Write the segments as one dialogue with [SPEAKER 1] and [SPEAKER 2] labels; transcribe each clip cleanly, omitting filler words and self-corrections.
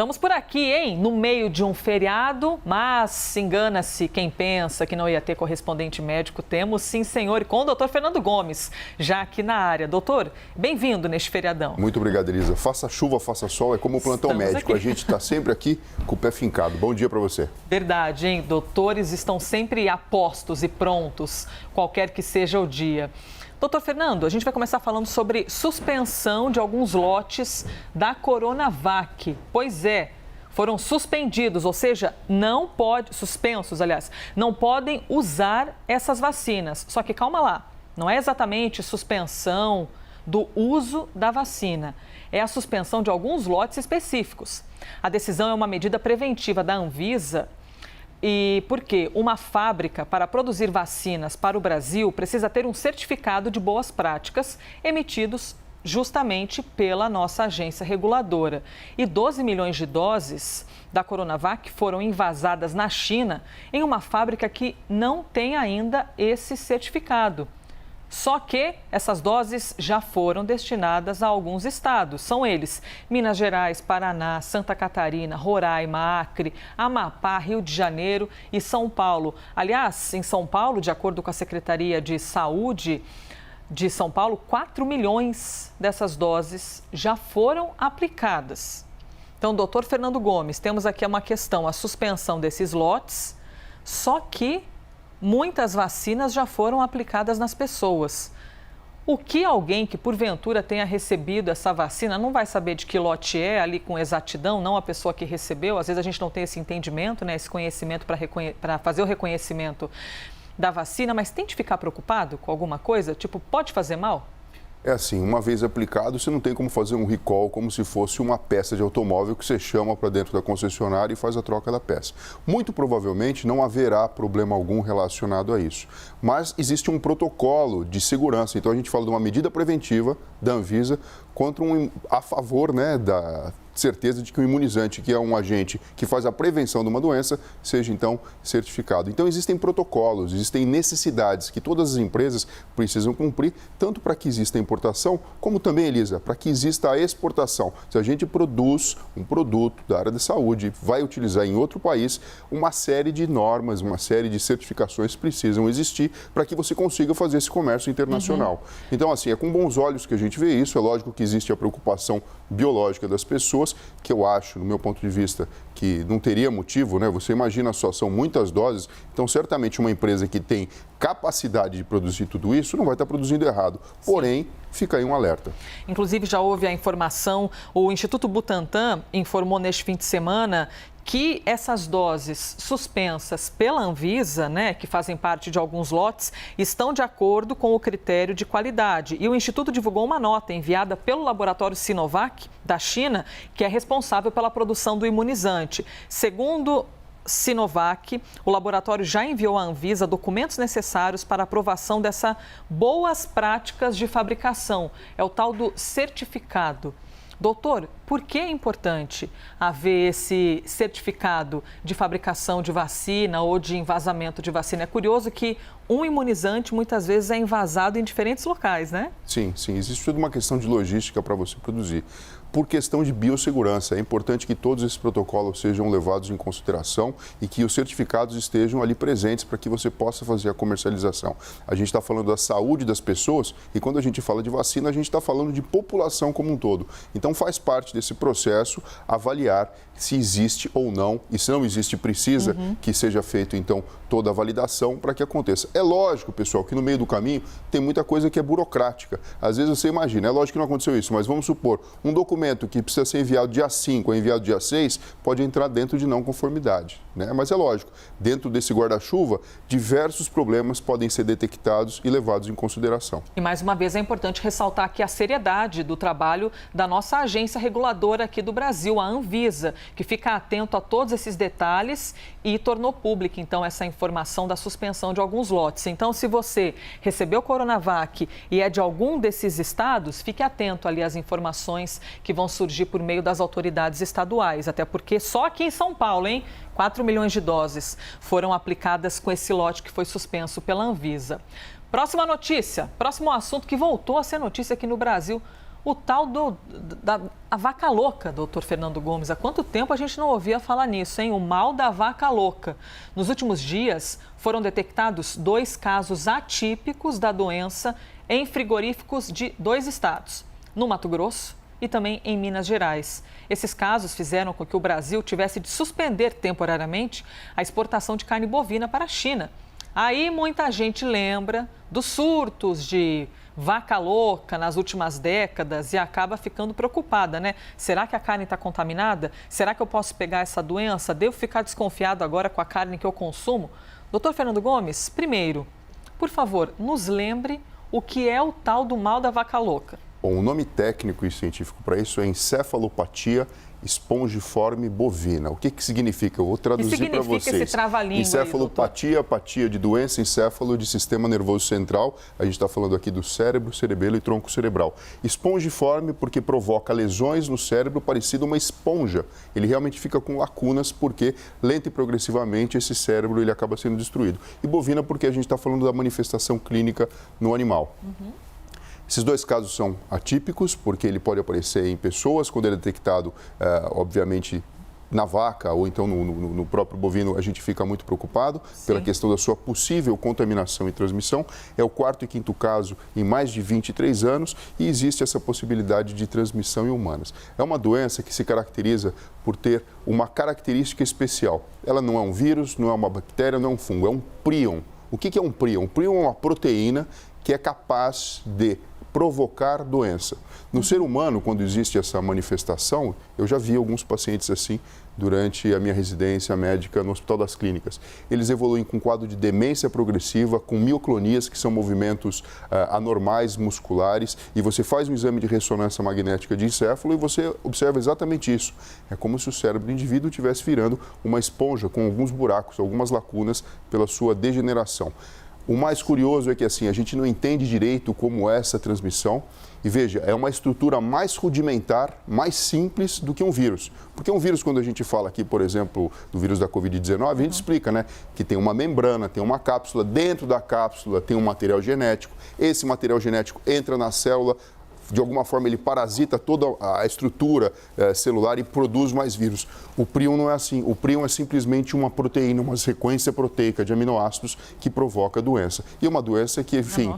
[SPEAKER 1] Estamos por aqui, hein? No meio de um feriado, mas engana-se quem pensa que não ia ter correspondente médico. Temos sim, senhor, e com o doutor Fernando Gomes, já aqui na área. Doutor, bem-vindo neste feriadão.
[SPEAKER 2] Muito obrigado, Elisa. Faça chuva, faça sol, é como o plantão
[SPEAKER 1] Estamos
[SPEAKER 2] médico.
[SPEAKER 1] aqui.
[SPEAKER 2] A gente está sempre aqui com o pé fincado. Bom dia para você.
[SPEAKER 1] Verdade, hein? Doutores estão sempre a postos e prontos, qualquer que seja o dia. Doutor Fernando, a gente vai começar falando sobre suspensão de alguns lotes da Coronavac. Pois é, foram suspendidos, ou seja, suspensos, aliás, não podem usar essas vacinas. Só que calma lá, não é exatamente suspensão do uso da vacina, é a suspensão de alguns lotes específicos. A decisão é uma medida preventiva da Anvisa. E porque uma fábrica para produzir vacinas para o Brasil precisa ter um certificado de boas práticas emitidos justamente pela nossa agência reguladora. E 12 milhões de doses da Coronavac foram envasadas na China em uma fábrica que não tem ainda esse certificado. Só que essas doses já foram destinadas a alguns estados. São eles: Minas Gerais, Paraná, Santa Catarina, Roraima, Acre, Amapá, Rio de Janeiro e São Paulo. Aliás, em São Paulo, de acordo com a Secretaria de Saúde de São Paulo, 4 milhões dessas doses já foram aplicadas. Então, doutor Fernando Gomes, temos aqui uma questão, a suspensão desses lotes, só que muitas vacinas já foram aplicadas nas pessoas. O que alguém que porventura tenha recebido essa vacina não vai saber de que lote é ali com exatidão, não a pessoa que recebeu. Às vezes a gente não tem esse entendimento, né, esse conhecimento para fazer o reconhecimento da vacina, mas tem de ficar preocupado com alguma coisa? Tipo, pode fazer mal?
[SPEAKER 2] É assim, uma vez aplicado, você não tem como fazer um recall como se fosse uma peça de automóvel que você chama para dentro da concessionária e faz a troca da peça. Muito provavelmente não haverá problema algum relacionado a isso. Mas existe um protocolo de segurança, então a gente fala de uma medida preventiva da Anvisa a favor, né, da certeza de que o imunizante, que é um agente que faz a prevenção de uma doença, seja então certificado. Então existem protocolos, existem necessidades que todas as empresas precisam cumprir, tanto para que exista a importação, como também, Elisa, para que exista a exportação. Se a gente produz um produto da área da saúde, vai utilizar em outro país, uma série de normas, uma série de certificações precisam existir para que você consiga fazer esse comércio internacional. Então, assim, é com bons olhos que a gente vê isso. É lógico que existe a preocupação biológica das pessoas, que eu acho, no meu ponto de vista, que não teria motivo, né? Você imagina só, são muitas doses, então certamente uma empresa que tem capacidade de produzir tudo isso não vai estar produzindo errado. Porém, fica aí um alerta.
[SPEAKER 1] Inclusive, já houve a informação, o Instituto Butantan informou neste fim de semana que essas doses suspensas pela Anvisa, né, que fazem parte de alguns lotes, estão de acordo com o critério de qualidade. E o Instituto divulgou uma nota enviada pelo laboratório Sinovac, da China, que é responsável pela produção do imunizante. Segundo Sinovac, o laboratório já enviou à Anvisa documentos necessários para aprovação dessas boas práticas de fabricação. É o tal do certificado. Doutor, por que é importante haver esse certificado de fabricação de vacina ou de envasamento de vacina? É curioso que um imunizante muitas vezes é envasado em diferentes locais, né?
[SPEAKER 2] Sim, sim. Existe toda uma questão de logística para você produzir. Por questão de biossegurança, é importante que todos esses protocolos sejam levados em consideração e que os certificados estejam ali presentes para que você possa fazer a comercialização. A gente está falando da saúde das pessoas e quando a gente fala de vacina, a gente está falando de população como um todo. Então faz parte desse processo avaliar se existe ou não, e se não existe, precisa que seja feito então toda a validação para que aconteça. É lógico, pessoal, que no meio do caminho tem muita coisa que é burocrática. Às vezes você imagina, é lógico que não aconteceu isso, mas vamos supor, um documento que precisa ser enviado dia 5 ou enviado dia 6 pode entrar dentro de não conformidade, né? Mas é lógico, dentro desse guarda-chuva, diversos problemas podem ser detectados e levados em consideração.
[SPEAKER 1] E mais uma vez é importante ressaltar aqui a seriedade do trabalho da nossa agência reguladora aqui do Brasil, a Anvisa, que fica atento a todos esses detalhes e tornou pública, então, essa informação da suspensão de alguns lotes. Então, se você recebeu Coronavac e é de algum desses estados, fique atento ali às informações que vão surgir por meio das autoridades estaduais, até porque só aqui em São Paulo, 4 milhões de doses foram aplicadas com esse lote que foi suspenso pela Anvisa. Próxima notícia, próximo assunto que voltou a ser notícia aqui no Brasil. O tal da vaca louca, doutor Fernando Gomes. Há quanto tempo a gente não ouvia falar nisso, hein? O mal da vaca louca. Nos últimos dias, foram detectados 2 casos atípicos da doença em frigoríficos de 2 estados, no Mato Grosso e também em Minas Gerais. Esses casos fizeram com que o Brasil tivesse de suspender temporariamente a exportação de carne bovina para a China. Aí muita gente lembra dos surtos de vaca louca nas últimas décadas e acaba ficando preocupada, né? Será que a carne está contaminada? Será que eu posso pegar essa doença? Devo ficar desconfiado agora com a carne que eu consumo? Doutor Fernando Gomes, primeiro, por favor, nos lembre o que é o tal do mal da vaca louca.
[SPEAKER 2] Bom, o nome técnico e científico para isso é encefalopatia espongiforme bovina. O que significa? Eu vou traduzir para vocês.
[SPEAKER 1] Esse trava-língua
[SPEAKER 2] encefalopatia, apatia de doença, encéfalo de sistema nervoso central. A gente está falando aqui do cérebro, cerebelo e tronco cerebral. Espongiforme porque provoca lesões no cérebro parecido a uma esponja. Ele realmente fica com lacunas porque lenta e progressivamente esse cérebro ele acaba sendo destruído. E bovina porque a gente está falando da manifestação clínica no animal. Esses 2 casos são atípicos, porque ele pode aparecer em pessoas, quando ele é detectado, obviamente, na vaca ou então no próprio bovino, a gente fica muito preocupado pela questão da sua possível contaminação e transmissão. É o 4º e 5º caso em mais de 23 anos e existe essa possibilidade de transmissão em humanas. É uma doença que se caracteriza por ter uma característica especial. Ela não é um vírus, não é uma bactéria, não é um fungo, é um prion. O que é um prion? Um prion é uma proteína que é capaz de provocar doença. No ser humano, quando existe essa manifestação, eu já vi alguns pacientes assim durante a minha residência médica no Hospital das Clínicas. Eles evoluem com quadro de demência progressiva, com mioclonias, que são movimentos anormais musculares, e você faz um exame de ressonância magnética de encéfalo e você observa exatamente isso. É como se o cérebro do indivíduo estivesse virando uma esponja com alguns buracos, algumas lacunas pela sua degeneração. O mais curioso é que assim, a gente não entende direito como é essa transmissão. E veja, é uma estrutura mais rudimentar, mais simples do que um vírus. Porque um vírus, quando a gente fala aqui, por exemplo, do vírus da Covid-19, a gente explica, né? Que tem uma membrana, tem uma cápsula, dentro da cápsula tem um material genético. Esse material genético entra na célula, de alguma forma ele parasita toda a estrutura celular e produz mais vírus. O prion não é assim. O prion é simplesmente uma proteína, uma sequência proteica de aminoácidos que provoca a doença. E é uma doença que, enfim,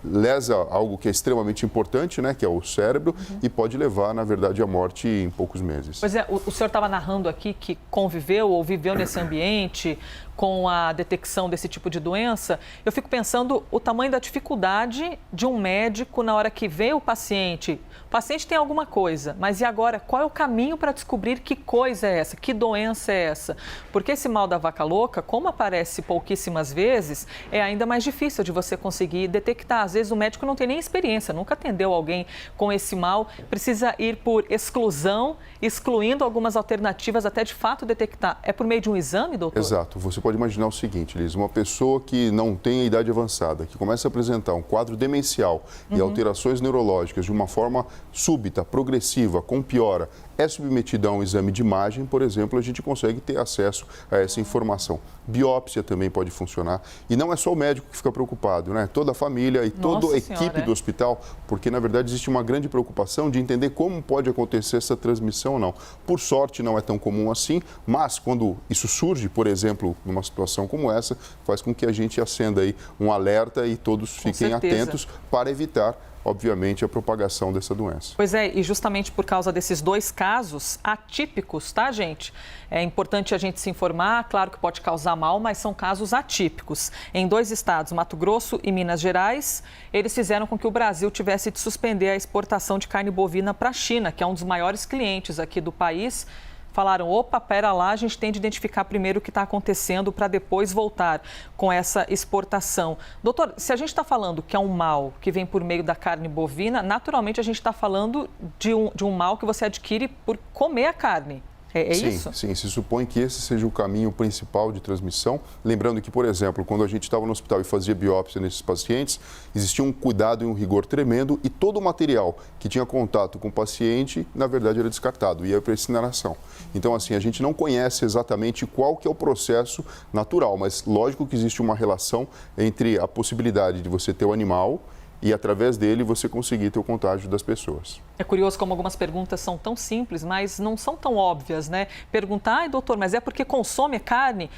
[SPEAKER 2] lesa algo que é extremamente importante, né, que é o cérebro, e pode levar, na verdade, à morte em poucos meses.
[SPEAKER 1] Pois é, o senhor estava narrando aqui que conviveu ou viveu nesse ambiente com a detecção desse tipo de doença. Eu fico pensando o tamanho da dificuldade de um médico na hora que vê o paciente. O paciente tem alguma coisa, mas e agora? Qual é o caminho para descobrir que coisa é essa? Que doença é essa? Porque esse mal da vaca louca, como aparece pouquíssimas vezes, é ainda mais difícil de você conseguir detectar. Às vezes o médico não tem nem experiência, nunca atendeu alguém com esse mal, precisa ir por exclusão, excluindo algumas alternativas até de fato detectar. É por meio de um exame, doutor?
[SPEAKER 2] Exato. Você pode imaginar o seguinte, Liz, uma pessoa que não tem a idade avançada, que começa a apresentar um quadro demencial e alterações neurológicas de uma forma súbita, progressiva, com piora, é submetida a um exame de imagem, por exemplo, a gente consegue ter acesso a essa informação. Biópsia também pode funcionar. E não é só o médico que fica preocupado, né? Toda a família e toda a equipe do hospital, porque, na verdade, existe uma grande preocupação de entender como pode acontecer essa transmissão ou não. Por sorte, não é tão comum assim, mas quando isso surge, por exemplo, numa situação como essa, faz com que a gente acenda aí um alerta e todos fiquem atentos para evitar, obviamente, a propagação dessa doença.
[SPEAKER 1] Pois é, e justamente por causa desses 2 casos atípicos, tá, gente? É importante a gente se informar, claro que pode causar mal, mas são casos atípicos. Em 2 estados, Mato Grosso e Minas Gerais, eles fizeram com que o Brasil tivesse de suspender a exportação de carne bovina para a China, que é um dos maiores clientes aqui do país. Falaram, opa, pera lá, a gente tem de identificar primeiro o que está acontecendo para depois voltar com essa exportação. Doutor, se a gente está falando que é um mal que vem por meio da carne bovina, naturalmente a gente está falando de um mal que você adquire por comer a carne.
[SPEAKER 2] Sim,
[SPEAKER 1] isso?
[SPEAKER 2] sim, se supõe que esse seja o caminho principal de transmissão. Lembrando que, por exemplo, quando a gente estava no hospital e fazia biópsia nesses pacientes, existia um cuidado e um rigor tremendo e todo o material que tinha contato com o paciente, na verdade, era descartado, ia para a incineração. Então, assim, a gente não conhece exatamente qual que é o processo natural, mas lógico que existe uma relação entre a possibilidade de você ter o animal e, através dele, você conseguir ter o contágio das pessoas.
[SPEAKER 1] É curioso como algumas perguntas são tão simples, mas não são tão óbvias, né? Perguntar, ai, doutor, mas é porque consome carne?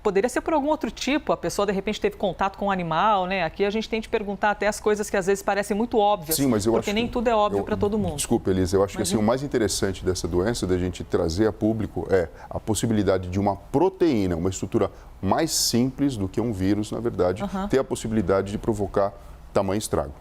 [SPEAKER 1] Poderia ser por algum outro tipo, a pessoa, de repente, teve contato com um animal, né? Aqui a gente tem que perguntar até as coisas que, às vezes, parecem muito óbvias,
[SPEAKER 2] sim, mas
[SPEAKER 1] porque nem tudo é óbvio para todo mundo.
[SPEAKER 2] Desculpa, Elisa, eu acho que assim, o mais interessante dessa doença, da gente trazer a público, é a possibilidade de uma proteína, uma estrutura mais simples do que um vírus, na verdade, ter a possibilidade de provocar tamanho estrago.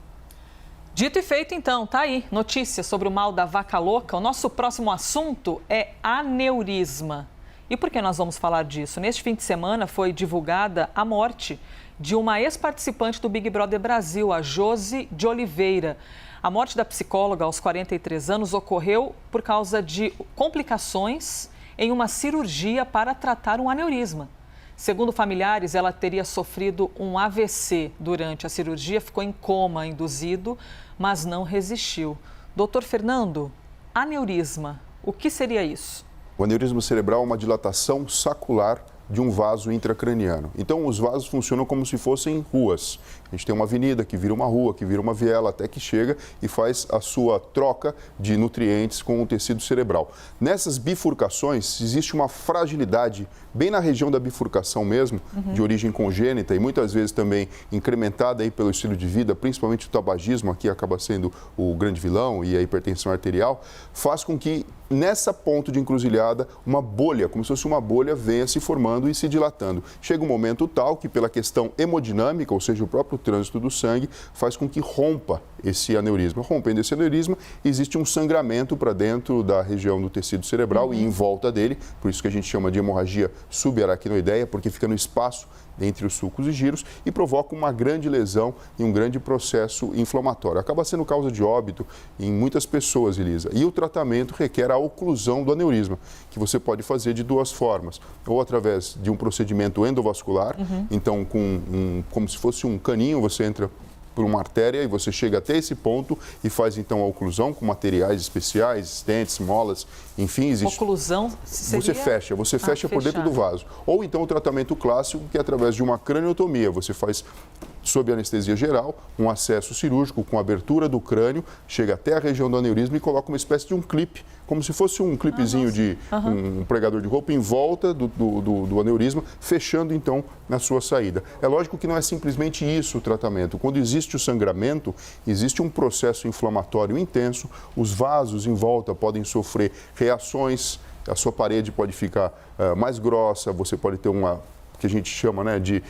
[SPEAKER 1] Dito e feito, então, tá aí, notícia sobre o mal da vaca louca. O nosso próximo assunto é aneurisma. E por que nós vamos falar disso? Neste fim de semana foi divulgada a morte de uma ex-participante do Big Brother Brasil, a Josi de Oliveira. A morte da psicóloga aos 43 anos ocorreu por causa de complicações em uma cirurgia para tratar um aneurisma. Segundo familiares, ela teria sofrido um AVC durante a cirurgia, ficou em coma induzido, mas não resistiu. Doutor Fernando, aneurisma, o que seria isso?
[SPEAKER 2] O aneurisma cerebral é uma dilatação sacular de um vaso intracraniano. Então, os vasos funcionam como se fossem ruas. A gente tem uma avenida que vira uma rua, que vira uma viela, até que chega e faz a sua troca de nutrientes com o tecido cerebral. Nessas bifurcações, existe uma fragilidade bem na região da bifurcação mesmo, de origem congênita e muitas vezes também incrementada aí pelo estilo de vida, principalmente o tabagismo, aqui acaba sendo o grande vilão, e a hipertensão arterial, faz com que nessa ponto de encruzilhada, uma bolha, como se fosse uma bolha, venha se formando e se dilatando. Chega um momento tal que, pela questão hemodinâmica, ou seja, o próprio trânsito do sangue, faz com que rompa esse aneurisma. Rompendo esse aneurisma, existe um sangramento para dentro da região do tecido cerebral e em volta dele, por isso que a gente chama de hemorragia subaracnoideia, porque fica no espaço entre os sulcos e giros e provoca uma grande lesão e um grande processo inflamatório. Acaba sendo causa de óbito em muitas pessoas, Elisa. E o tratamento requer a oclusão do aneurisma, que você pode fazer de duas formas. Ou através de um procedimento endovascular, então como se fosse um caninho, você entra por uma artéria e você chega até esse ponto e faz então a oclusão com materiais especiais, stents, molas, enfim, existe.
[SPEAKER 1] Oclusão seria...
[SPEAKER 2] Você fecha por dentro do vaso. Ou então o tratamento clássico, que é através de uma craniotomia, você faz sob anestesia geral, um acesso cirúrgico com abertura do crânio, chega até a região do aneurisma e coloca uma espécie de um clipe, como se fosse um clipezinho de um pregador de roupa em volta do aneurisma, fechando então na sua saída. É lógico que não é simplesmente isso o tratamento. Quando existe o sangramento, existe um processo inflamatório intenso, os vasos em volta podem sofrer reações, a sua parede pode ficar mais grossa, você pode ter uma que a gente chama, né, de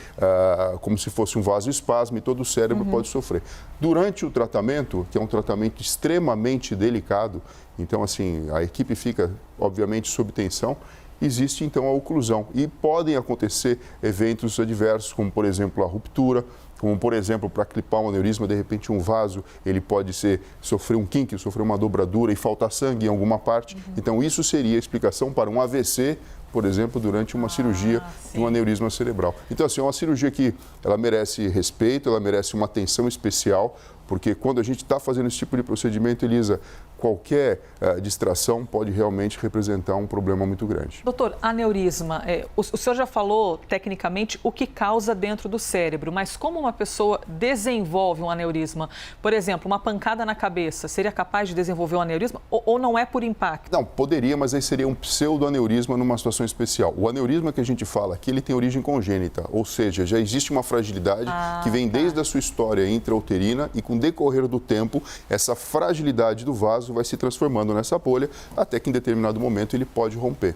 [SPEAKER 2] como se fosse um vasoespasmo e todo o cérebro pode sofrer. Durante o tratamento, que é um tratamento extremamente delicado, então assim, a equipe fica obviamente sob tensão, existe então a oclusão e podem acontecer eventos adversos, como por exemplo a ruptura, como por exemplo para clipar um aneurisma, de repente um vaso, ele pode sofrer um quinque, sofrer uma dobradura e faltar sangue em alguma parte. Então isso seria a explicação para um AVC, por exemplo, durante uma cirurgia de um aneurisma cerebral. Então, assim, é uma cirurgia que ela merece respeito, ela merece uma atenção especial, porque quando a gente está fazendo esse tipo de procedimento, Elisa, qualquer distração pode realmente representar um problema muito grande.
[SPEAKER 1] Doutor, aneurisma, o senhor já falou tecnicamente o que causa dentro do cérebro, mas como uma pessoa desenvolve um aneurisma? Por exemplo, uma pancada na cabeça, seria capaz de desenvolver um aneurisma ou não é por impacto?
[SPEAKER 2] Não, poderia, mas aí seria um pseudoaneurisma numa situação especial. O aneurisma que a gente fala aqui, ele tem origem congênita, ou seja, já existe uma fragilidade que vem desde a sua história intrauterina e com o decorrer do tempo, essa fragilidade do vaso vai se transformando nessa bolha, até que em determinado momento ele pode romper.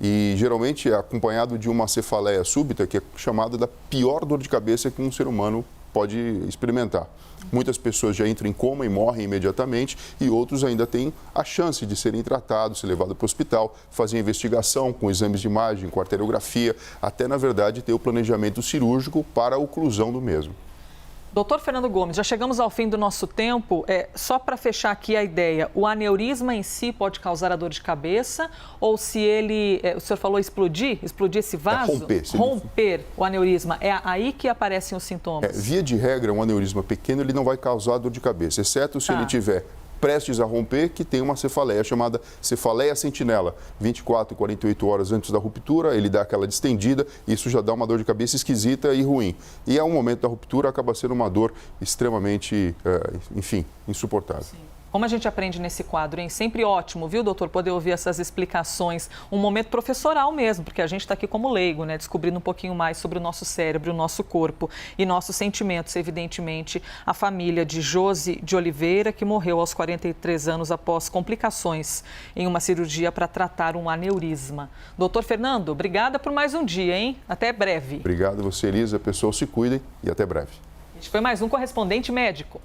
[SPEAKER 2] E geralmente é acompanhado de uma cefaleia súbita, que é chamada da pior dor de cabeça que um ser humano pode experimentar. Muitas pessoas já entram em coma e morrem imediatamente e outros ainda têm a chance de serem tratados, ser levados para o hospital, fazer investigação com exames de imagem, com arteriografia, até, na verdade, ter o planejamento cirúrgico para a oclusão do mesmo.
[SPEAKER 1] Doutor Fernando Gomes, já chegamos ao fim do nosso tempo. Só para fechar aqui a ideia, o aneurisma em si pode causar a dor de cabeça? Ou se ele, o senhor falou explodir esse vaso? Romper o aneurisma, é aí que aparecem os sintomas?
[SPEAKER 2] Via de regra, um aneurisma pequeno ele não vai causar dor de cabeça, exceto se ele tiver prestes a romper, que tem uma cefaleia chamada cefaleia sentinela. 24 e 48 horas antes da ruptura, ele dá aquela distendida, isso já dá uma dor de cabeça esquisita e ruim. E ao momento da ruptura, acaba sendo uma dor extremamente, insuportável.
[SPEAKER 1] Sim. Como a gente aprende nesse quadro, hein? Sempre ótimo, viu, doutor, poder ouvir essas explicações. Um momento professoral mesmo, porque a gente está aqui como leigo, né? Descobrindo um pouquinho mais sobre o nosso cérebro, o nosso corpo e nossos sentimentos, evidentemente. A família de Josi de Oliveira, que morreu aos 43 anos após complicações em uma cirurgia para tratar um aneurisma. Doutor Fernando, obrigada por mais um dia, hein? Até breve.
[SPEAKER 2] Obrigado a você, Elisa. Pessoal, se cuidem e até breve.
[SPEAKER 1] Este foi mais um Correspondente Médico.